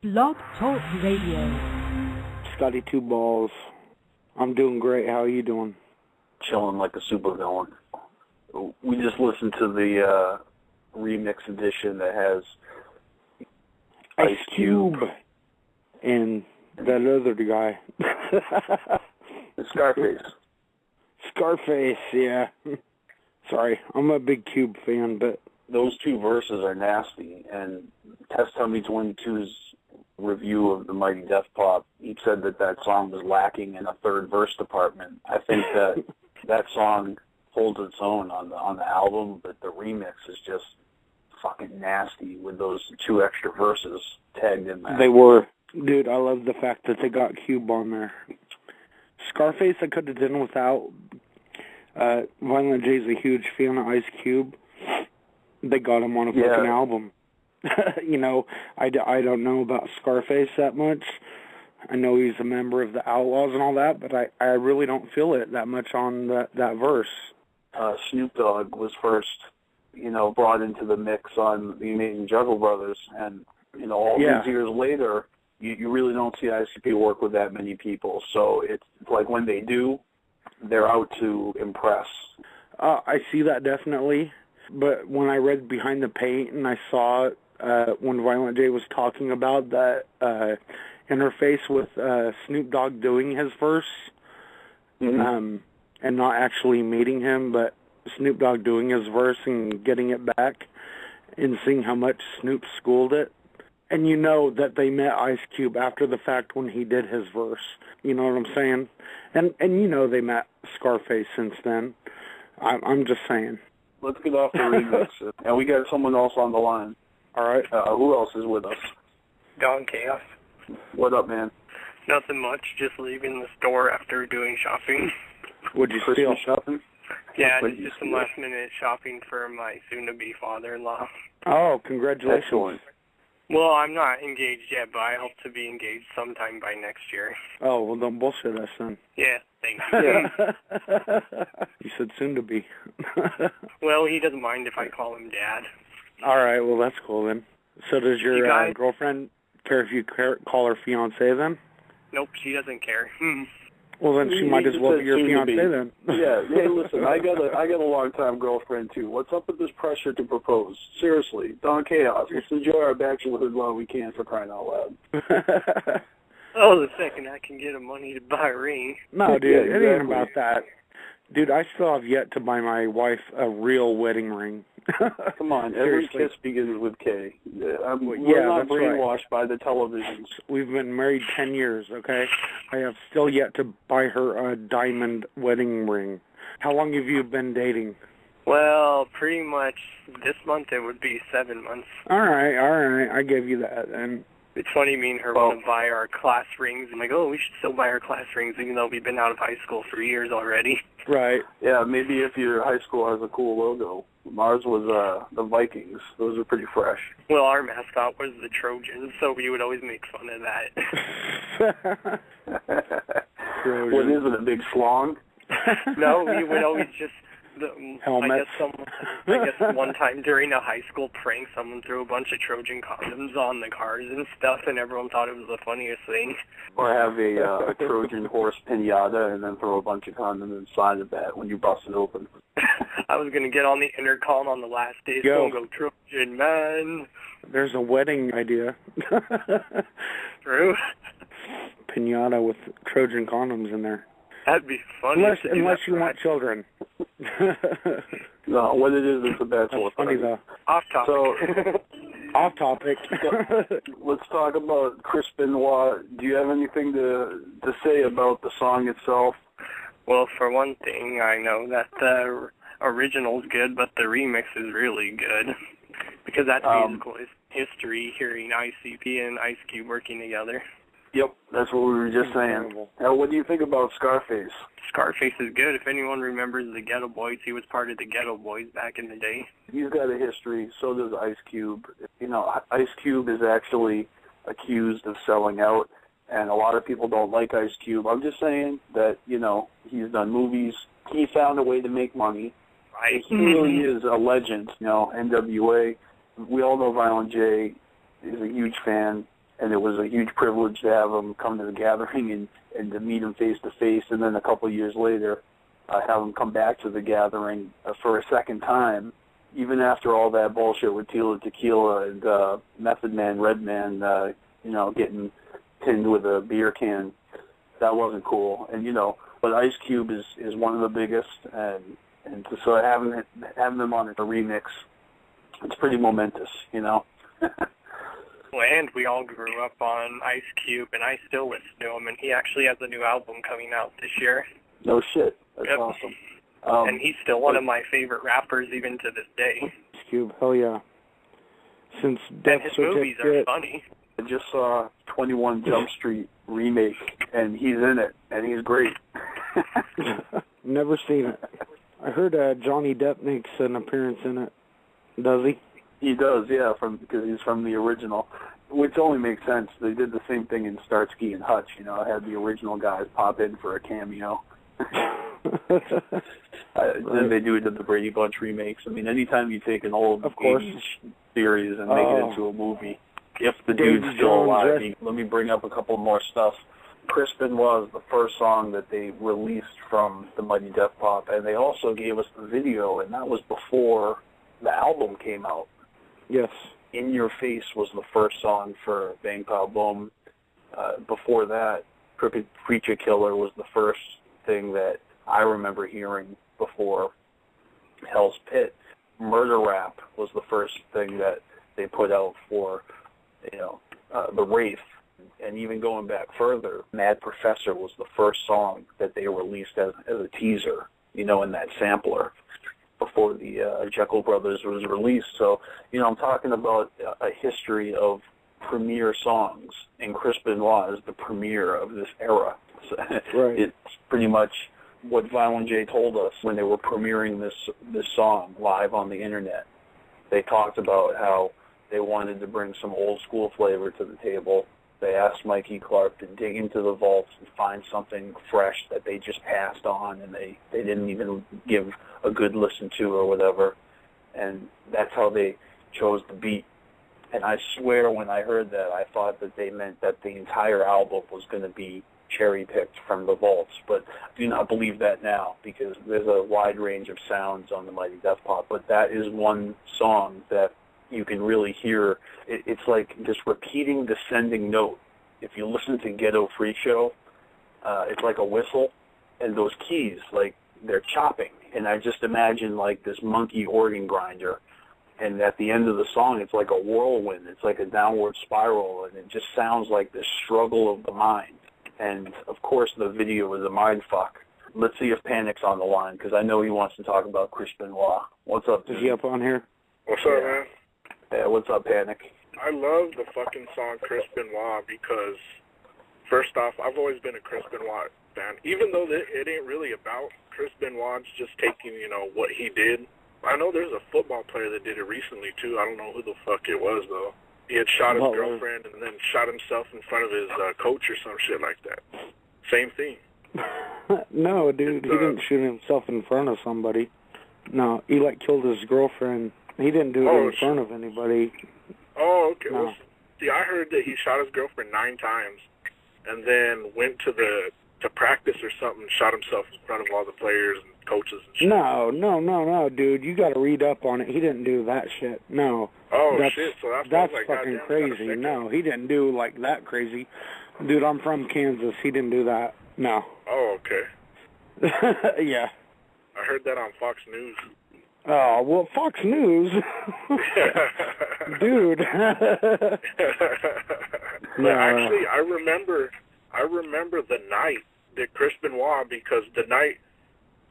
Blog Talk Radio. Scotty2Ballz. I'm doing great. How are you doing? Chilling like a supervillain. We just listened to the remix edition that has Ice Cube and that other guy. Scarface. Scarface, yeah. Sorry, I'm a big Cube fan, but those two verses are nasty. And Test Tummy 22's review of the Mighty Death Pop, he said that song was lacking in a third verse department. I think that song holds its own on the album, but the remix is just fucking nasty with those two extra verses tagged in there. They were. Dude, I love the fact that they got Cube on there. Scarface I could have done without. Violent J's a huge fan of Ice Cube. They got him on a fucking album. You know, I don't know about Scarface that much. I know he's a member of the Outlaws and all that, but I really don't feel it that much on that verse. Snoop Dogg was first, brought into the mix on the Amazing Juggle Brothers, and, all these years later, you really don't see ICP work with that many people, so it's like when they do, they're out to impress. I see that definitely, but when I read Behind the Paint and I saw when Violent J was talking about that interface with Snoop Dogg doing his verse, and not actually meeting him, but Snoop Dogg doing his verse and getting it back and seeing how much Snoop schooled it. And you know that they met Ice Cube after the fact when he did his verse. You know what I'm saying? And you know they met Scarface since then. I'm just saying. Let's get off the remix. And we got someone else on the line. All right. Who else is with us? Don Chaos. What up, man? Nothing much. Just leaving the store after doing shopping. What'd you Christmas steal? Shopping? Yeah, just some last-minute shopping for my soon-to-be father-in-law. Oh, congratulations. Excellent. Well, I'm not engaged yet, but I hope to be engaged sometime by next year. Oh, well, don't bullshit us then. Yeah, thank you. You said soon to be. Well, he doesn't mind if I call him Dad. All right, well, that's cool then. So does your girlfriend care if you call her fiancé then? Nope, she doesn't care. Well, then she might as well be your fiancé then. Yeah, hey, listen, I got a long-time girlfriend, too. What's up with this pressure to propose? Seriously, Don Chaos, let's enjoy our bachelorhood while we can, for crying out loud. Oh, the second I can get him money to buy a ring. No, dude, it ain't about that. Dude, I still have yet to buy my wife a real wedding ring. Come on, every kiss begins with K. We're not brainwashed by the televisions. We've been married 10 years, okay? I have still yet to buy her a diamond wedding ring. How long have you been dating? Well, pretty much this month it would be 7 months. All right, I give you that. And it's funny, me and her want to buy our class rings. I'm like, oh, we should still buy our class rings, even though we've been out of high school for years already. Right. Yeah, maybe if your high school has a cool logo. Ours was the Vikings. Those are pretty fresh. Well, our mascot was the Trojans, so we would always make fun of that. What is it, a big schlong? No, we would always just... Helmets. I guess one time during a high school prank, someone threw a bunch of Trojan condoms on the cars and stuff, and everyone thought it was the funniest thing. Or have a Trojan horse pinata and then throw a bunch of condoms inside of that when you bust it open. I was going to get on the intercom on the last day, so go Trojan, man. There's a wedding idea. True. Pinata with Trojan condoms in there. That'd be funny. Unless you want children. No, what it is a bachelor funny though. Off topic. So, off topic. Let's talk about Chris Benoit. Do you have anything to say about the song itself? Well, for one thing, I know that the original's good, but the remix is really good. Because that's musical history, hearing ICP and Ice Cube working together. Yep, that's what we were just saying. Now, what do you think about Scarface? Scarface is good. If anyone remembers the Ghetto Boys, he was part of the Ghetto Boys back in the day. He's got a history, so does Ice Cube. Ice Cube is actually accused of selling out, and a lot of people don't like Ice Cube. I'm just saying that, he's done movies. He found a way to make money. Right. He really is a legend, NWA. We all know Violent J is a huge fan. and it was a huge privilege to have him come to the gathering and to meet him face-to-face, and then a couple of years later have him come back to the gathering for a second time, even after all that bullshit with Tila Tequila and Method Man, Redman, getting pinned with a beer can. That wasn't cool. And, but Ice Cube is one of the biggest, and so having them on a remix, it's pretty momentous, Well, and we all grew up on Ice Cube, and I still listen to him, and he actually has a new album coming out this year. No shit. That's awesome. And he's still one of my favorite rappers even to this day. Ice Cube, hell yeah. Since And his movies are funny. I just saw 21 Jump Street remake, and he's in it, and he's great. Never seen it. I heard Johnny Depp makes an appearance in it. Does he? He does, yeah, because he's from the original, which only makes sense. They did the same thing in Starsky and Hutch. I had the original guys pop in for a cameo. Then they do it to the Brady Bunch remakes. I mean, anytime you take an old 80s series and make it into a movie, if the dude's still alive, let me bring up a couple more stuff. Chris Benoit is the first song that they released from the Mighty Def Pop, and they also gave us the video, and that was before the album came out. Yes. In Your Face was the first song for Bang Pow Boom. Before that, Crooked Preacher Killer was the first thing that I remember hearing before Hell's Pit. Murder Rap was the first thing that they put out for, the Wraith. And even going back further, Mad Professor was the first song that they released as a teaser, in that sampler before the Jekyll Brothers was released. So, I'm talking about a history of premiere songs, and Chris Benoit is the premiere of this era. So right. It's pretty much what Violent J told us when they were premiering this song live on the internet. They talked about how they wanted to bring some old school flavor to the table. They asked Mikey Clark to dig into the vaults and find something fresh that they just passed on, and they didn't even give a good listen to or whatever. And that's how they chose the beat. And I swear when I heard that, I thought that they meant that the entire album was going to be cherry-picked from the vaults. But I do not believe that now, because there's a wide range of sounds on the Mighty Def Pop. But that is one song that you can really hear. It's like this repeating descending note. If you listen to Ghetto Freak Show, it's like a whistle, and those keys, like, they're chopping. And I just imagine, like, this monkey organ grinder. And at the end of the song, it's like a whirlwind. It's like a downward spiral, and it just sounds like this struggle of the mind. And, of course, the video is a mind fuck. Let's see if Panic's on the line, because I know he wants to talk about Chris Benoit. What's up, dude? Is he up on here? What's up, man? Yeah, what's up, Panic? I love the fucking song Chris Benoit because, first off, I've always been a Chris Benoit fan. Even though it ain't really about Chris Benoit, it's just taking, what he did. I know there's a football player that did it recently, too. I don't know who the fuck it was, though. He had shot his girlfriend and then shot himself in front of his coach or some shit like that. Same thing. No, dude, he didn't shoot himself in front of somebody. No, he, killed his girlfriend. He didn't do it in front of anybody. Oh, okay. No. Well, see, I heard that he shot his girlfriend 9 times and then went to practice or something, shot himself in front of all the players and coaches and shit. No, dude. You got to read up on it. He didn't do that shit. No. Oh, shit. So that's like, fucking crazy. No, he didn't do, that crazy. Dude, I'm from Kansas. He didn't do that. No. Oh, okay. Yeah. I heard that on Fox News. Oh, well, Fox News. Dude. No. Actually, I remember the night that Chris Benoit, because the night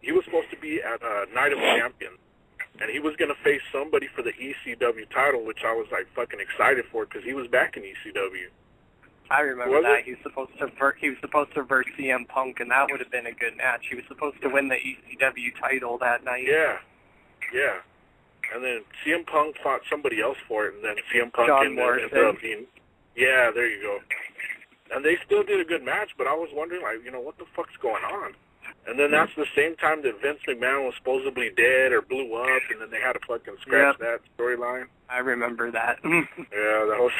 he was supposed to be at Night of Champions, and he was going to face somebody for the ECW title, which I was fucking excited for because he was back in ECW. I remember that. He was supposed to verse CM Punk, and that would have been a good match. He was supposed to win the ECW title that night. Yeah. And then CM Punk fought somebody else for it, and then CM Punk ended up being... Yeah, there you go. And they still did a good match, but I was wondering, what the fuck's going on? And then that's the same time that Vince McMahon was supposedly dead or blew up, and then they had to fucking scratch that storyline. I remember that. Yeah, that was...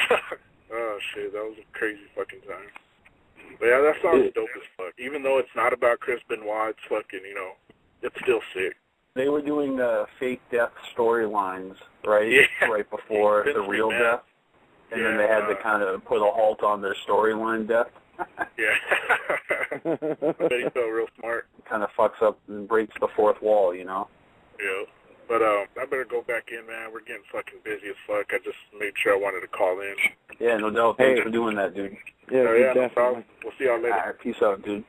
Oh, shit, that was a crazy fucking time. But yeah, that song's dope as fuck. Even though it's not about Chris Benoit, it's fucking, it's still sick. They were doing fake death storylines, right? Yeah. Right before the real death. And then they had to kind of put a halt on their storyline death. Yeah. I bet he felt real smart. Kind of fucks up and breaks the fourth wall, Yeah. But I better go back in, man. We're getting fucking busy as fuck. I just made sure I wanted to call in. Yeah, no doubt. Thanks for doing that, dude. Yeah, No problem. We'll see y'all later. All right, peace out, dude.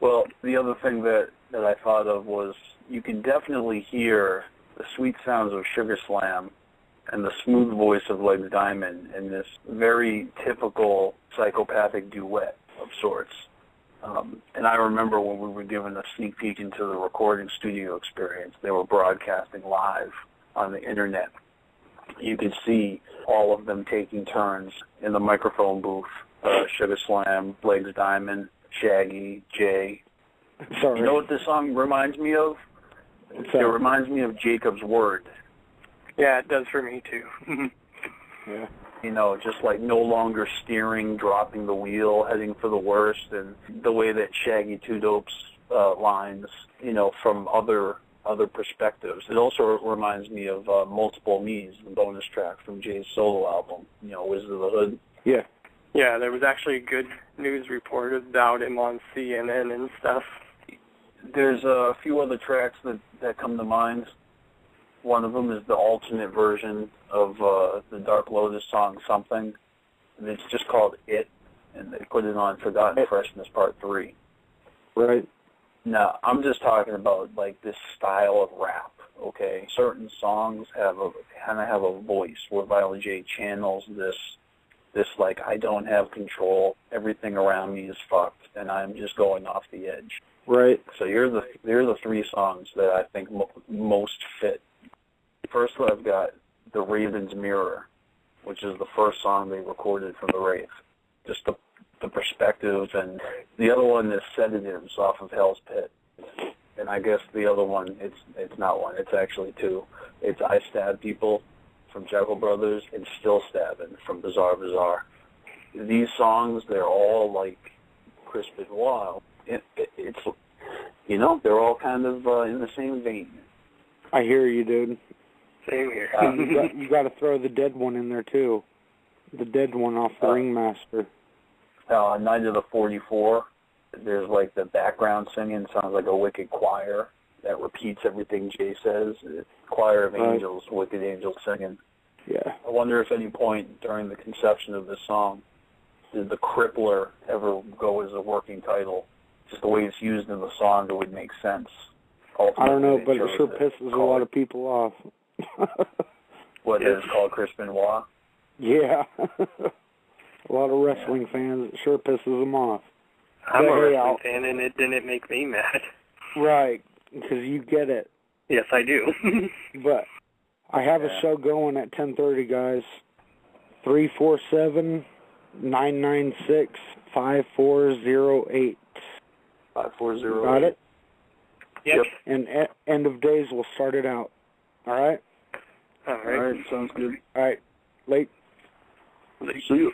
Well, the other thing that I thought of was you can definitely hear the sweet sounds of Sugar Slam and the smooth voice of Legs Diamond in this very typical psychopathic duet of sorts. And I remember when we were given a sneak peek into the recording studio experience, they were broadcasting live on the internet. You could see all of them taking turns in the microphone booth. Sugar Slam, Legs Diamond, Shaggy, Jay. Sorry. You know what this song reminds me of? It reminds me of Jacob's Word. Yeah, it does for me, too. Yeah. Just like no longer steering, dropping the wheel, heading for the worst, and the way that Shaggy 2 Dope's lines, from other perspectives. It also reminds me of Multiple Me's, the bonus track from Jay's solo album, Wizard of the Hood. Yeah. Yeah, there was actually a good news report about him on CNN and stuff. There's a few other tracks that come to mind. One of them is the alternate version of the Dark Lotus song, Something. And it's just called It, and they put it on Forgotten Freshness Part 3. Right. Now, I'm just talking about, like, this style of rap, okay? Certain songs kind of have a voice where Violent J channels this, like, I don't have control, everything around me is fucked, and I'm just going off the edge. Right. So they're the three songs that I think most fit. First, I've got The Raven's Mirror, which is the first song they recorded for the Wraith. Just the perspective, and the other one is Sedatives off of Hell's Pit. And I guess the other one, it's not one, it's actually two. It's I Stab People from Jekyll Brothers and Still Stabbin' from Bizarre Bizarre. These songs, they're all like Chris Benoit. It's they're all kind of in the same vein. I hear you, dude. Same here. You got to throw the dead one in there, too. The dead one off the Ringmaster. Night of the 44, there's like the background singing sounds like a wicked choir that repeats everything Jay says. It's choir of angels, wicked angels singing. Yeah. I wonder if at any point during the conception of this song, did the Crippler ever go as a working title? Just the way it's used in the song, it would make sense. Ultimately, I don't know, but it sure pisses a lot of people off. What is called Chris Benoit? Yeah. A lot of wrestling fans, it sure pisses them off. I'm a wrestling fan, and it didn't make me mad. Right, because you get it. Yes, I do. But I have a show going at 10:30, guys. 347-996-5408. 5408. Got it? Yep. And end of days, we'll start it out. All right? All right. All right, sounds good. All right. Late. See you.